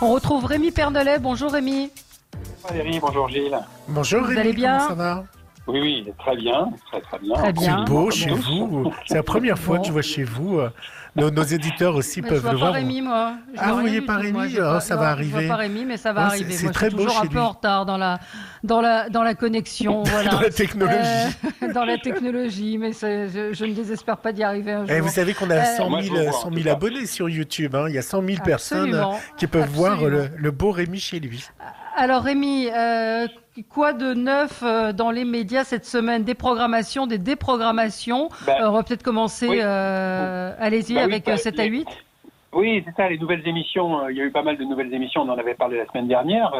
On retrouve Rémi Pernelet. Bonjour Rémi. Valérie, bonjour Gilles. Bonjour Rémi, allez bien? comment ça va? Oui, très bien, très bien. Très bien. C'est beau chez vous. C'est la première fois que je vois chez vous. Nos éditeurs aussi peuvent le voir. Je vois pas Rémi, moi. Vous voyez pas Rémi? Ça va arriver. Je vois pas Rémi, mais ça va arriver. C'est moi, très je suis beau toujours chez un peu lui. en retard dans la connexion. Voilà. Dans la technologie. Dans la technologie, mais je ne désespère pas d'y arriver un jour. Et vous savez qu'on a 100 moi, je vous vois, 000 abonnés sur YouTube. Il y a 100 000 personnes qui peuvent voir le beau Rémi chez lui. Alors Rémi, quoi de neuf dans les médias cette semaine? Des programmations, des déprogrammations. On va peut-être commencer, oui. Allez-y, avec 7 à 8. Oui, c'est ça, les nouvelles émissions. Il y a eu pas mal de nouvelles émissions, on en avait parlé la semaine dernière.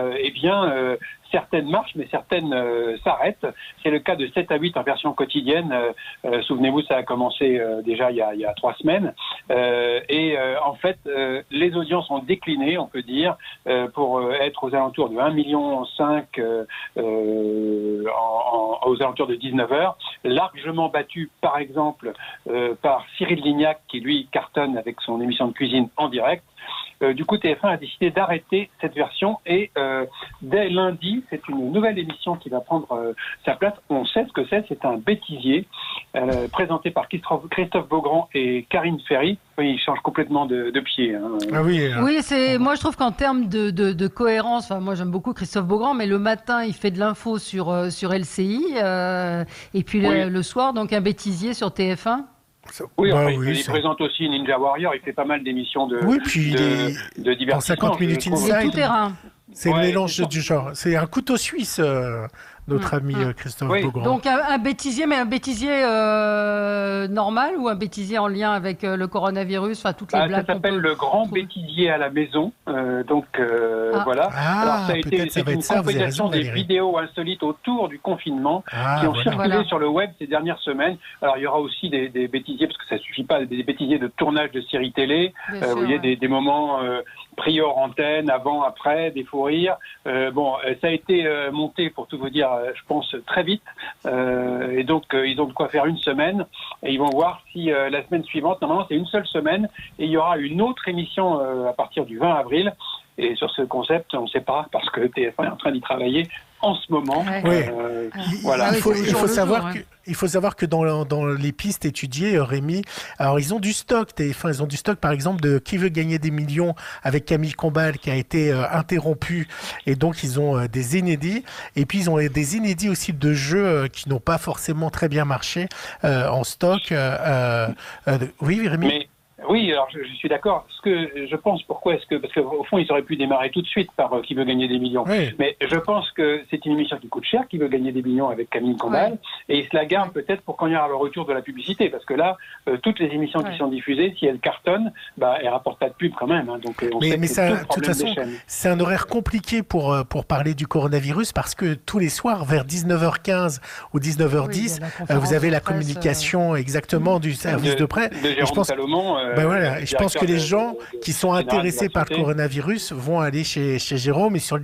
Certaines marchent, mais certaines s'arrêtent. C'est le cas de 7 à 8 en version quotidienne. Souvenez-vous, ça a commencé déjà il y a 3 semaines. En fait, les audiences ont décliné, on peut dire, pour être aux alentours de 1,5 million aux alentours de 19h. Largement battu, par exemple, par Cyril Lignac, qui lui cartonne avec son émission de cuisine en direct. Du coup, TF1 a décidé d'arrêter cette version et dès lundi, c'est une nouvelle émission qui va prendre sa place. On sait ce que c'est un bêtisier présenté par Christophe Beaugrand et Karine Ferry. Oui, il change complètement de pied. Ah oui. Oui, moi je trouve qu'en termes de cohérence, moi j'aime beaucoup Christophe Beaugrand, mais le matin il fait de l'info sur LCI et puis le soir donc un bêtisier sur TF1. Oui, il présente aussi Ninja Warrior, il fait pas mal d'émissions de divertissement. En 50 minutes inside. C'est tout terrain. C'est le mélange du genre. C'est un couteau suisse, notre ami Christophe Beaugrand. Donc un bêtisier, mais un bêtisier normal ou un bêtisier en lien avec le coronavirus, enfin toutes les blagues. Ça s'appelle le grand bêtisier à la maison. Voilà. Alors ça a été une compilation des vidéos insolites autour du confinement qui ont circulé sur le web ces dernières semaines. Alors il y aura aussi des bêtisiers, parce que ça suffit pas, des bêtisiers de tournage de séries télé. Vous voyez des moments pris hors antenne, avant, après, des fous rires. Ça a été monté, pour tout vous dire, je pense, très vite. Et donc, ils ont de quoi faire une semaine. Et ils vont voir si la semaine suivante, normalement, c'est une seule semaine, et il y aura une autre émission à partir du 20 avril. Et sur ce concept, on ne sait pas, parce que TF1 est en train d'y travailler en ce moment. Voilà. Il faut savoir que dans les pistes étudiées, Rémi, alors ils ont du stock, TF1, ils ont du stock par exemple de Qui veut gagner des millions avec Camille Combal qui a été interrompu, et donc ils ont des inédits, et puis ils ont des inédits aussi de jeux qui n'ont pas forcément très bien marché en stock. Oui, Rémi. Oui, alors je suis d'accord. Ce que je pense, parce qu'au fond, ils auraient pu démarrer tout de suite par Qui veut gagner des millions. Oui. Mais je pense que c'est une émission qui coûte cher, Qui veut gagner des millions avec Camille Combal, et ils se la gardent peut-être pour quand il y aura le retour de la publicité, parce que là, toutes les émissions qui sont diffusées, si elles cartonnent, elles rapportent pas de pub quand même. Donc mais ça, de toute façon, c'est un horaire compliqué pour parler du coronavirus, parce que tous les soirs, vers 19h15 ou 19h10, vous avez la communication exactement du service de presse. De Jérôme Salomon. Je pense que les gens qui sont intéressés par le coronavirus vont aller chez Jérôme, et sur le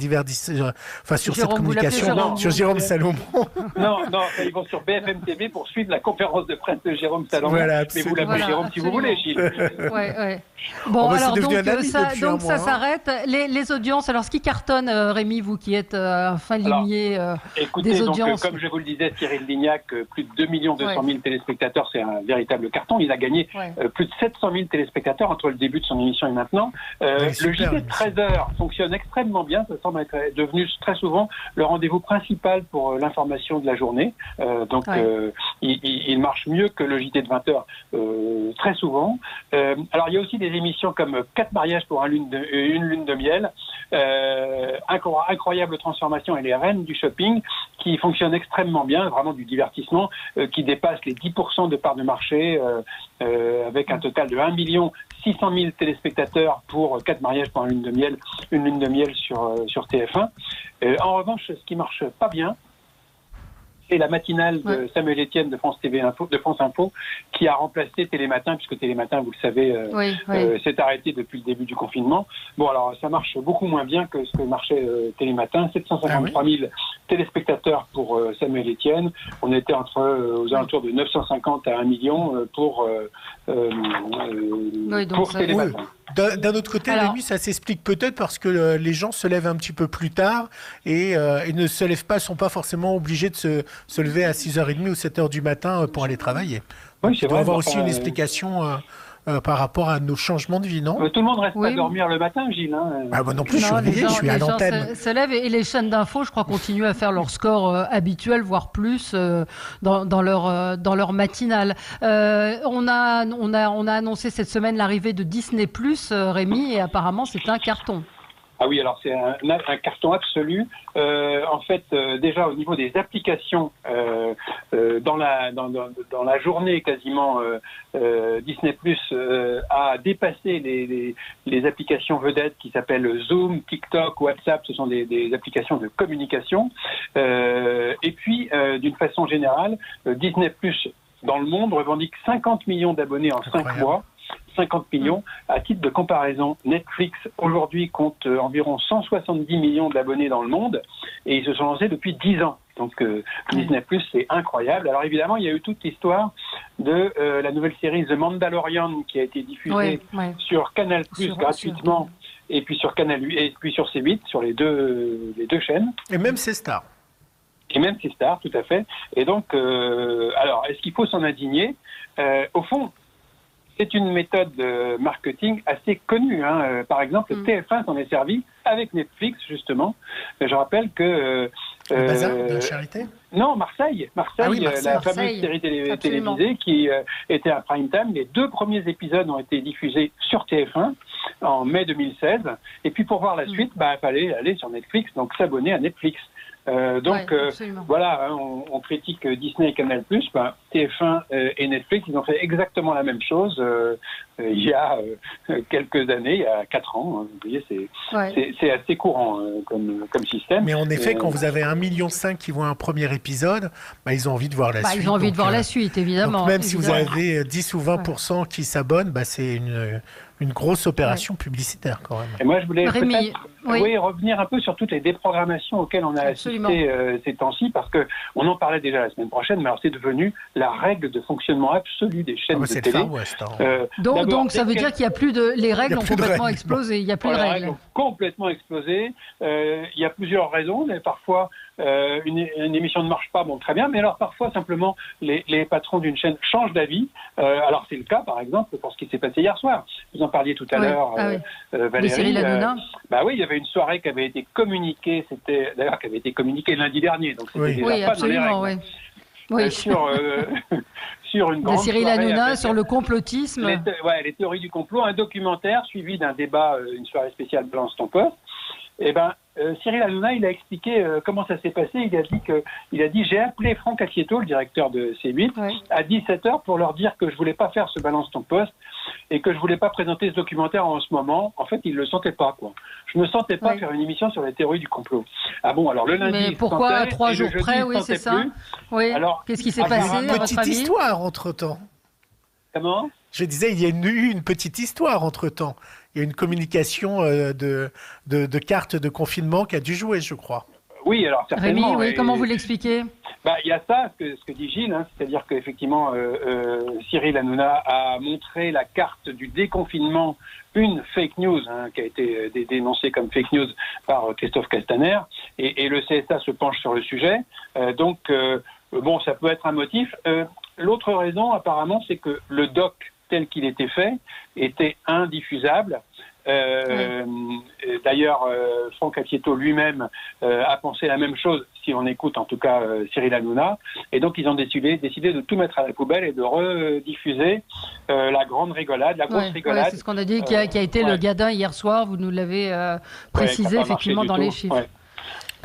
sur cette communication, sur Jérôme Salomon. Non, ils vont sur BFM TV pour suivre la conférence de presse de Jérôme Salomon. Voilà, mais vous l'appelez Jérôme si vous voulez, Gilles. Bon, alors donc ça s'arrête. Les audiences, alors ce qui cartonne, Rémi, vous qui êtes un fin limier des audiences. Comme je vous le disais, Cyril Lignac, plus de 2 200 000 téléspectateurs, c'est un véritable carton. Il a gagné plus de 700 000 téléspectateurs entre le début de son émission et maintenant. Le JT de 13h fonctionne extrêmement bien. Ça semble être devenu très souvent le rendez-vous principal pour l'information de la journée. Il marche mieux que le JT de 20h très souvent. Alors il y a aussi des émissions comme 4 mariages pour une lune de miel, Incroyable transformation et les reines du shopping, qui fonctionnent extrêmement bien, vraiment du divertissement, qui dépasse les 10% de part de marché, avec un total de 1 600 000 téléspectateurs pour 4 mariages pour une lune de miel sur TF1. En revanche, ce qui marche pas bien, C'est la matinale de Samuel Etienne de France TV Info, de France Info, qui a remplacé Télématin, puisque Télématin, vous le savez, s'est arrêté depuis le début du confinement. Bon, alors ça marche beaucoup moins bien que ce que marchait Télématin. 753 000 téléspectateurs pour Samuel Etienne. On était aux alentours de 950 à 1 million pour Télématin. D'un autre côté, Rémi, ça s'explique peut-être parce que les gens se lèvent un petit peu plus tard et ne se lèvent pas, sont pas forcément obligés de se lever à 6h30 ou 7h du matin pour aller travailler. Oui, c'est vrai. Il doit y avoir aussi une explication par rapport à nos changements de vie, non? Tout le monde reste pas dormir le matin, Gilles. Moi non plus, je suis à l'antenne. Se lèvent et les chaînes d'infos, je crois, continuent à faire leur score habituel, voire plus, dans leur matinale. On a annoncé cette semaine l'arrivée de Disney+, Rémi, et apparemment c'est un carton. Ah oui, alors c'est un carton absolu. En fait, déjà au niveau des applications, dans la journée quasiment, Disney+ a dépassé les applications vedettes qui s'appellent Zoom, TikTok, WhatsApp. Ce sont des applications de communication. Et puis, d'une façon générale, Disney+ dans le monde revendique 50 millions d'abonnés en 5 mois. 50 millions. À titre de comparaison, Netflix aujourd'hui compte environ 170 millions d'abonnés dans le monde et ils se sont lancés depuis 10 ans. Donc Disney+, c'est incroyable. Alors évidemment, il y a eu toute l'histoire de la nouvelle série The Mandalorian qui a été diffusée sur Canal+ gratuitement et puis sur et puis sur C8, sur les deux chaînes. Et même C-Star. Et même C-Star, tout à fait. Et donc, alors, est-ce qu'il faut s'en indigner? Au fond, c'est une méthode de marketing assez connue. Par exemple, TF1 s'en est servi avec Netflix, justement. Je rappelle que... le bazar de Charité? Non, Marseille, la fameuse série télévisée qui était à prime time. Les 2 premiers épisodes ont été diffusés sur TF1 en mai 2016. Et puis pour voir la suite, il fallait aller sur Netflix, donc s'abonner à Netflix. Voilà, on critique Disney et Canal+, TF1 et Netflix, ils ont fait exactement la même chose il y a quelques années, il y a 4 ans. Vous voyez, c'est assez courant comme système. Mais en effet, quand vous avez 1,5 million qui voient un premier épisode, ils ont envie de voir la suite. Ils ont envie de voir la suite, évidemment. Donc même si vous avez 10 ou 20% qui s'abonnent, c'est une grosse opération publicitaire quand même. Et moi, je voulais revenir un peu sur toutes les déprogrammations auxquelles on a assisté ces temps-ci, parce qu'on en parlait déjà la semaine prochaine, mais alors c'est devenu la règle de fonctionnement absolue des chaînes de télé. C'est le Far West. Donc ça veut dire qu'il n'y a plus les règles ont complètement explosé. Il n'y a plus de règles. Les règles ont complètement explosé. Il y a plusieurs raisons. Mais parfois, une émission ne marche pas, très bien. Mais alors parfois, simplement, les patrons d'une chaîne changent d'avis. Alors c'est le cas, par exemple, pour ce qui s'est passé hier soir. Vous en parliez tout à l'heure, Valérie. Cyril Hanouna. Oui, il y avait une soirée qui avait été communiquée. C'était d'ailleurs qui avait été communiquée lundi dernier. Donc c'était déjà pas dans les règles. Sur une grande Cyril Hanouna, sur le complotisme. Les théories du complot, un documentaire suivi d'un débat, une soirée spéciale Balance ton poste. Cyril Hanouna, il a expliqué comment ça s'est passé. Il a dit j'ai appelé Franck Assietto, le directeur de C8, à 17h pour leur dire que je voulais pas faire ce Balance ton poste et que je voulais pas présenter ce documentaire en ce moment. En fait, il le sentait pas, quoi. Je me sentais pas faire une émission sur les théories du complot. Ah bon, alors le lundi, mais pourquoi à 3 jours près, c'est ça. Oui. Alors, qu'est-ce qui s'est passé à votre avis? Une petite histoire entre-temps. Comment? Je disais, il y a eu une petite histoire entre-temps. Il y a une communication de cartes de confinement qui a dû jouer, je crois. Oui, alors certainement. Rémi, comment vous l'expliquez? Il y a ça, ce que dit Gilles, c'est-à-dire qu'effectivement, Cyril Hanouna a montré la carte du déconfinement, une fake news qui a été dénoncée comme fake news par Christophe Castaner, et le CSA se penche sur le sujet. Donc, ça peut être un motif. L'autre raison, apparemment, c'est que le doc tel qu'il était fait était indiffusable. D'ailleurs, Franck Assietto lui-même a pensé la même chose, si on écoute en tout cas Cyril Hanouna. Et donc, ils ont décidé de tout mettre à la poubelle et de rediffuser la grande rigolade, la grosse rigolade. C'est ce qu'on a dit, qui a été le gadin hier soir. Vous nous l'avez précisé effectivement dans les chiffres.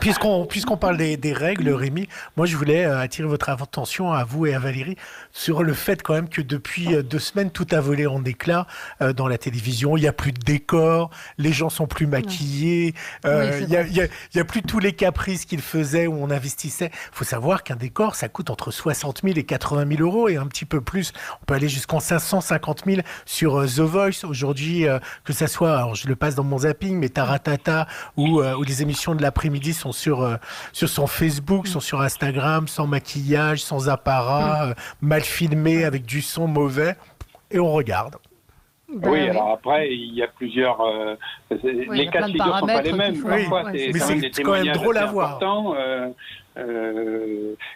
Puisqu'on parle des règles, Rémi, moi je voulais attirer votre attention à vous et à Valérie sur le fait quand même que depuis 2 semaines, tout a volé en éclats dans la télévision. Il n'y a plus de décors, les gens sont plus maquillés, il y a plus tous les caprices qu'ils faisaient où on investissait. Il faut savoir qu'un décor, ça coûte entre 60 000 et 80 000 euros et un petit peu plus. On peut aller jusqu'en 550 000 sur The Voice aujourd'hui, que ça soit, alors je le passe dans mon zapping, mais Taratata ou les émissions de l'après-midi sont sur son Facebook, sont sur Instagram, sans maquillage, sans apparat, mal filmé, avec du son mauvais, et on regarde. Oui, alors après, il y a plusieurs... les cas de figure ne sont pas les mêmes. Parfois, mais c'est quand même drôle à voir.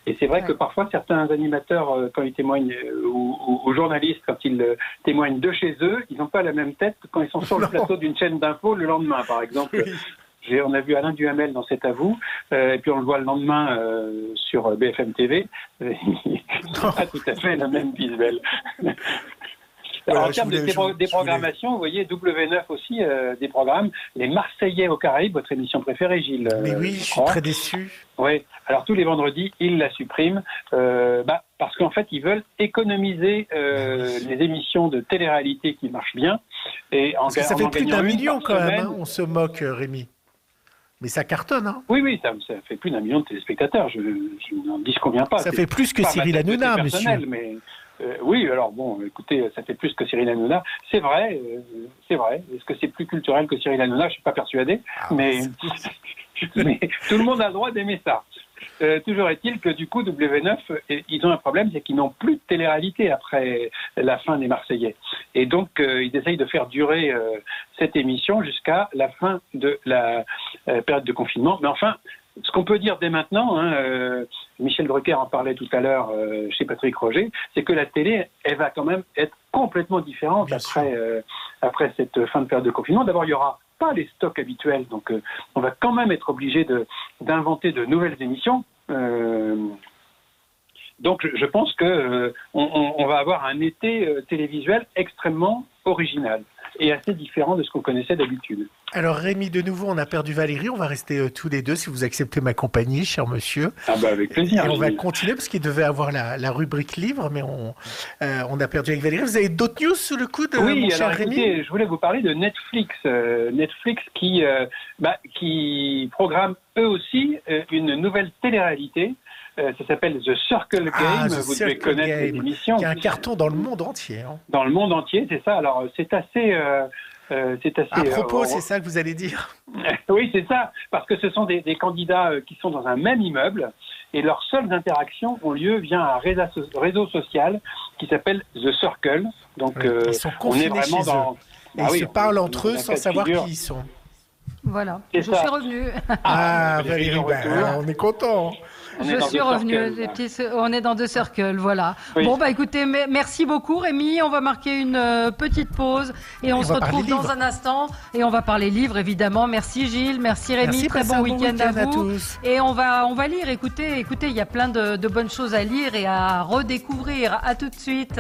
Et c'est vrai que parfois, certains animateurs, quand ils témoignent, ou journalistes, quand ils témoignent de chez eux, ils n'ont pas la même tête que quand ils sont sur le plateau d'une chaîne d'infos le lendemain, par exemple. On a vu Alain Duhamel dans C'est à vous, et puis on le voit le lendemain sur BFM TV. Il n'a pas tout à fait la même visuelle. Alors, en termes des programmations, vous voyez, W9 aussi, des programmes. Les Marseillais aux Caraïbes, votre émission préférée, Gilles. Mais oui, je suis très déçu. Oui, alors tous les vendredis, ils la suppriment, parce qu'en fait, ils veulent économiser les émissions de télé-réalité qui marchent bien. Et parce que ça fait plus d'1 million quand même, on se moque, Rémi. Mais ça cartonne, hein. Oui, ça fait plus d'1 million de téléspectateurs, je n'en disconviens pas. Ça fait plus que Cyril Hanouna, monsieur. Mais, oui, alors bon, écoutez, ça fait plus que Cyril Hanouna. C'est vrai. Est-ce que c'est plus culturel que Cyril Hanouna? Je ne suis pas persuadé, mais tout le monde a le droit d'aimer ça. Toujours est-il que du coup, W9, ils ont un problème, c'est qu'ils n'ont plus de télé-réalité après la fin des Marseillais. Et donc, ils essayent de faire durer cette émission jusqu'à la fin de la période de confinement. Mais enfin, ce qu'on peut dire dès maintenant, Michel Drucker en parlait tout à l'heure chez Patrick Roger, c'est que la télé, elle va quand même être complètement différente après cette fin de période de confinement. D'abord, il y aura pas les stocks habituels, donc on va quand même être obligé d'inventer de nouvelles émissions. Donc je pense que on va avoir un été télévisuel extrêmement original et assez différent de ce qu'on connaissait d'habitude. Alors Rémi, de nouveau, on a perdu Valérie. On va rester tous les deux si vous acceptez ma compagnie, cher monsieur. Ah bah avec plaisir. Et on va continuer parce qu'il devait avoir la rubrique livre, mais on a perdu avec Valérie. Vous avez d'autres news sous le coude, mon cher Rémi? Écoutez, je voulais vous parler de Netflix. Netflix qui programme eux aussi une nouvelle télé-réalité. Ça s'appelle The Circle Game. Vous devez connaître cette émission. Il y a un carton dans le monde entier. Hein. Dans le monde entier, c'est ça. Alors c'est assez. À propos, c'est ça que vous allez dire? Oui, c'est ça, parce que ce sont des candidats qui sont dans un même immeuble et leurs seules interactions ont lieu via un réseau social qui s'appelle The Circle. Donc, ils sont confinés on est vraiment dans... Et ils se parlent entre eux sans savoir qui ils sont. Voilà, je suis revenue. Ah, Valérie, on est content. Je suis revenue, on est dans The Circle, voilà. Oui. Bon, écoutez, merci beaucoup Rémi, on va marquer une petite pause et on se retrouve dans un instant et on va parler livres évidemment. Merci Gilles, merci Rémi, merci, très bon week-end à vous. Tous. Et on va lire, écoutez, il y a plein de bonnes choses à lire et à redécouvrir. À tout de suite.